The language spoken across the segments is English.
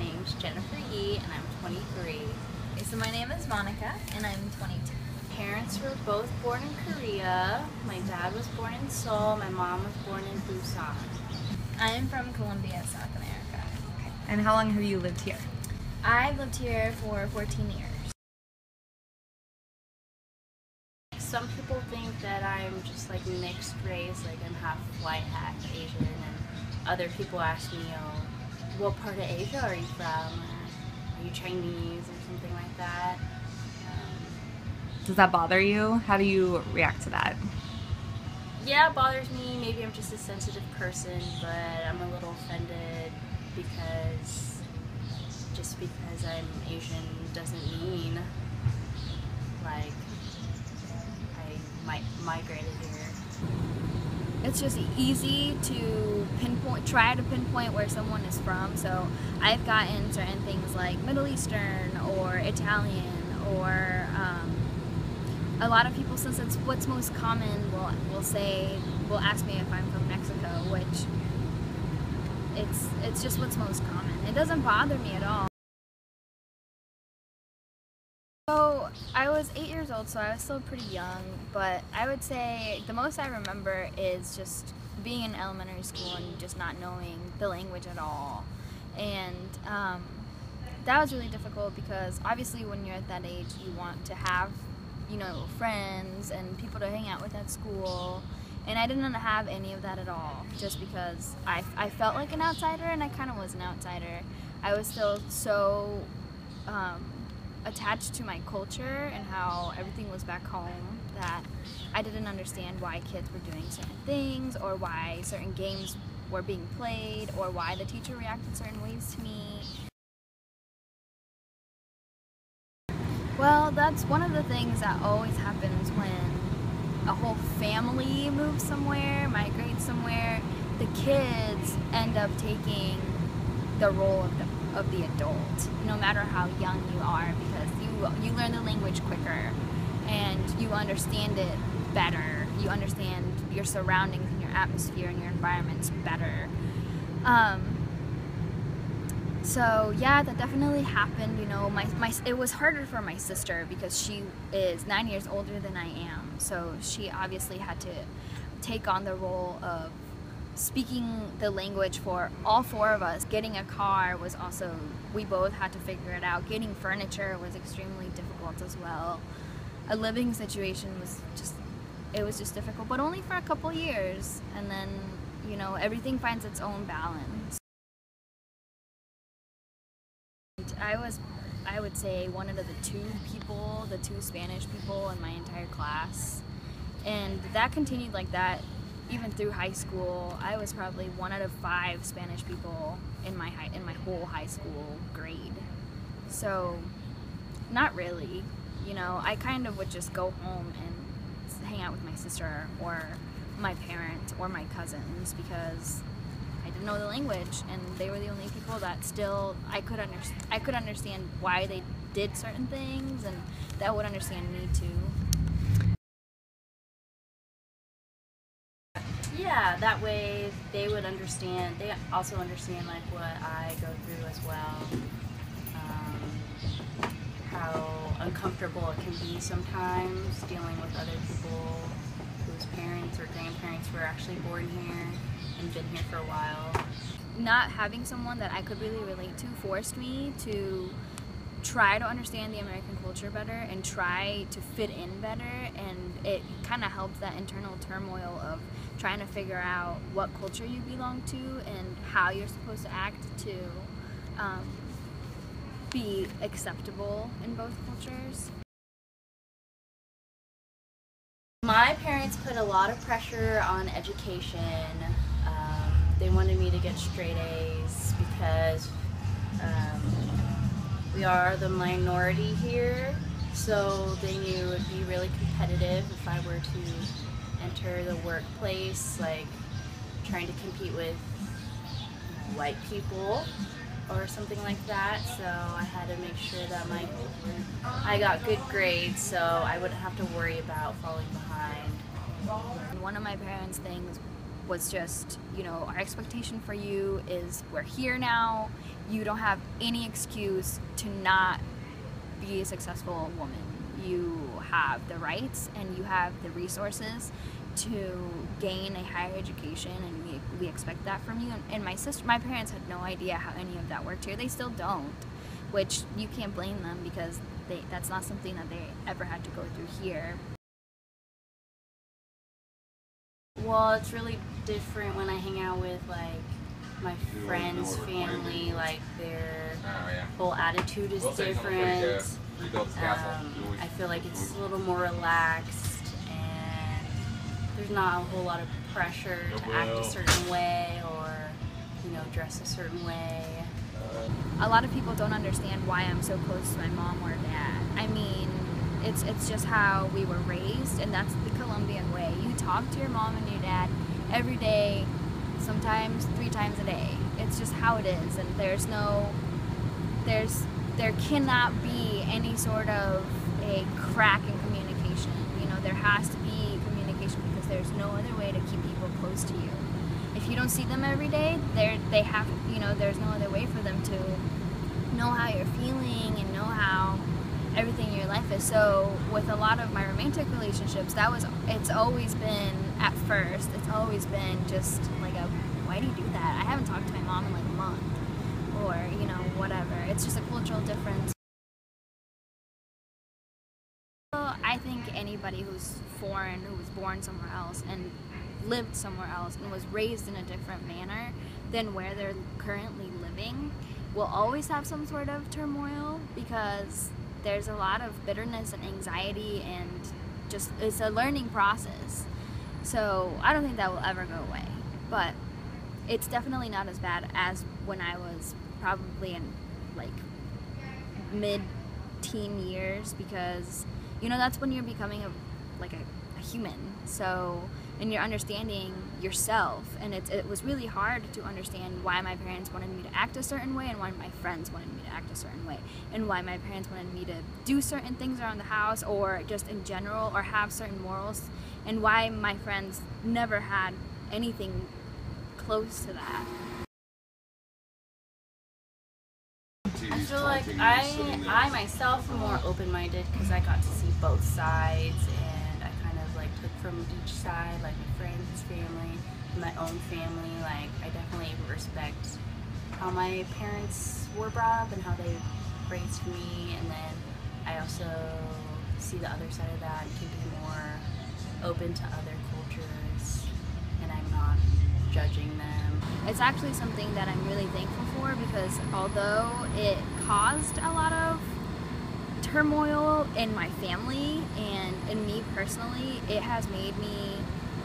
name's Jennifer Yee, and I'm 23. Okay, so my name is Monica, and I'm 22. Parents were both born in Korea. My dad was born in Seoul. My mom was born in Busan. I am from Colombia, South America. Okay. And how long have you lived here? I've lived here for 14 years. Some people think that I'm just like mixed race, like I'm half white, half Asian, and other people ask me, what part of Asia are you from? Are you Chinese or something like that? Does that bother you? How do you react to that? Yeah, it bothers me. Maybe I'm just a sensitive person, but I'm a little offended because just because I'm Asian doesn't mean like I migrated here. It's just easy to try to pinpoint where someone is from. So I've gotten certain things like Middle Eastern or Italian or a lot of people, since it's what's most common, will ask me if I'm from Mexico, which it's just what's most common. It doesn't bother me at all. So I was 8 years old, so I was still pretty young, but I would say the most I remember is just being in elementary school and just not knowing the language at all. And that was really difficult because obviously when you're at that age you want to have, friends and people to hang out with at school. And I didn't have any of that at all, just because I felt like an outsider, and I kind of was an outsider. I was still so attached to my culture and how everything was back home that I didn't understand why kids were doing certain things, or why certain games were being played, or why the teacher reacted certain ways to me. Well, that's one of the things that always happens when a whole family moves somewhere, migrates somewhere. The kids end up taking the role of the adult, no matter how young you are, because you learn the language quicker and you understand it better. You understand your surroundings and your atmosphere and your environments better. So yeah, that definitely happened. It was harder for my sister because she is 9 years older than I am. So she obviously had to take on the role of speaking the language for all four of us. Getting a car was also, we both had to figure it out. Getting furniture was extremely difficult as well. A living situation was just difficult, but only for a couple years. And then, everything finds its own balance. I would say one of the two Spanish people in my entire class. And that continued like that even through high school. I was probably 1 out of 5 Spanish people in my whole high school grade. So, not really. I kind of would just go home and hang out with my sister or my parents or my cousins because I didn't know the language, and they were the only people that still I could understand why they did certain things, and that would understand me too. Yeah, that way they would understand. They also understand like what I go through as well. How uncomfortable it can be sometimes dealing with other people whose parents or grandparents were actually born here and been here for a while. Not having someone that I could really relate to forced me to try to understand the American culture better and try to fit in better, and it kind of helped that internal turmoil of trying to figure out what culture you belong to and how you're supposed to act to be acceptable in both cultures. My parents put a lot of pressure on education. They wanted me to get straight A's because we are the minority here, so they knew it would be really competitive if I were to enter the workplace, like trying to compete with white people or something like that. So I had to make sure that I got good grades so I wouldn't have to worry about falling behind. One of my parents' things was just, our expectation for you is we're here now. You don't have any excuse to not be a successful woman. You have the rights and you have the resources to gain a higher education, and we expect that from you. And my parents had no idea how any of that worked here. They still don't, which you can't blame them, because that's not something that they ever had to go through here. Well, it's really different when I hang out with like my friends' family. Like their whole attitude is different. I feel like it's a little more relaxed, and there's not a whole lot of pressure to act a certain way or dress a certain way. A lot of people don't understand why I'm so close to my mom or dad. I mean, it's just how we were raised, and that's the Colombian way. You talk to your mom and your dad every day, sometimes 3 times a day. It's just how it is, and there cannot be any sort of a crack in communication. There has to be communication, because there's no other way to keep people close to you. If you don't see them every day, they have, there's no other way for them to know how you're feeling and know how everything in your life is. So with a lot of my romantic relationships, it's always been, at first, it's always been just like why do you do that? I haven't talked to my mom in like a month, or, whatever. It's just a cultural difference. I think anybody who's foreign, who was born somewhere else and lived somewhere else and was raised in a different manner than where they're currently living will always have some sort of turmoil, because there's a lot of bitterness and anxiety, and just it's a learning process. So I don't think that will ever go away, but it's definitely not as bad as when I was probably in like mid-teen years, because that's when you're becoming a human. So, and you're understanding yourself, and it was really hard to understand why my parents wanted me to act a certain way, and why my friends wanted me to act a certain way, and why my parents wanted me to do certain things around the house, or just in general, or have certain morals, and why my friends never had anything close to that. I feel like I myself am more open-minded, because I got to see both sides, and I kind of like took from each side, like my friends' family, my own family. Like I definitely respect how my parents were brought up and how they raised me, and then I also see the other side of that and can be more open to other cultures, and I'm not judging them. It's actually something that I'm really thankful for, because although it caused a lot of turmoil in my family and in me personally, it has made me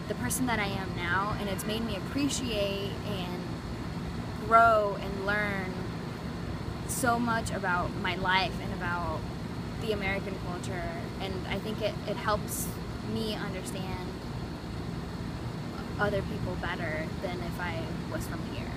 the person that I am now, and it's made me appreciate and grow and learn so much about my life and about the American culture, and I think it helps me understand other people better than if I was from here.